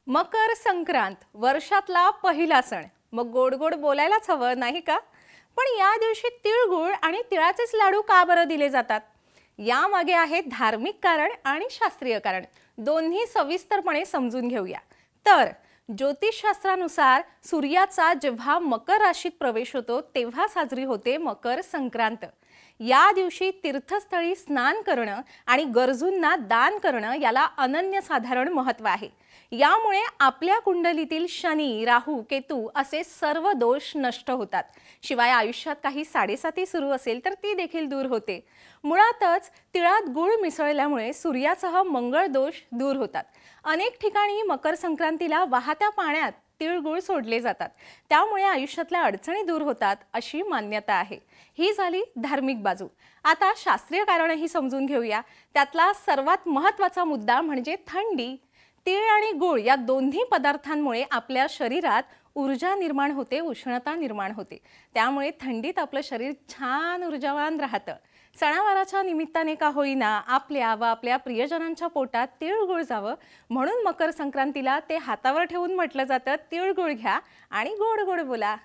मकर संक्रांत वर्षातला पहिला सण। मग गोड गोड बोलायलाच हवं नाही का? पण या दिवशी तिळगुळ आणि तिळाचेच लाडू का बरं दिले जातात? यामागे आहे धार्मिक कारण आणि शास्त्रीय कारण। दोन्ही सविस्तरपणे समजून घेऊया। तर ज्योतिषशास्त्रानुसार सूर्याचा जेव्हा मकर राशीत प्रवेश होतो तेव्हा साजरी होते मकर संक्रांत। या दिवशी तीर्थस्थळी स्नान करणं आणि गरजूंना दान करणं याला अनन्यसाधारण महत्त्व आहे। यामुळे आपल्या कुंडलीतील शनी, राहू, केतू असे सर्व दोष नष्ट होतात। शिवाय आयुष्यात काही साडेसाती सुरू असेल तर ती देखील दूर होते। मुळातच तिळात गुळ मिसळल्यामुळे सूर्यासह मंगळ दोष दूर होतात। अनेक ठिकाणी मकर संक्रांतीला वाहत्या पाण्यात तिळगुळ सोडले जातात, त्यामुळे आयुष्यातल्या अडचणी दूर होतात अशी मान्यता आहे। ही झाली धार्मिक बाजू। आता शास्त्रीय कारणही समजून घेऊया। त्यातला सर्वात महत्त्वाचा मुद्दा म्हणजे थंडी। तीळ आणि गुळ या दोन्ही पदार्थांमुळे आपल्या शरीरात ऊर्जा निर्माण होते, उष्णता निर्माण होते। त्यामुळे थंडीत आपलं शरीर छान ऊर्जावान राहतं। सणावाराच्या निमित्ताने का होईना आपल्या व आपल्या प्रियजनांच्या पोटात तिळगुळ जावं म्हणून मकर संक्रांतीला ते हातावर ठेवून म्हटलं जातं, तिळगुळ घ्या आणि गोड गोड बोला।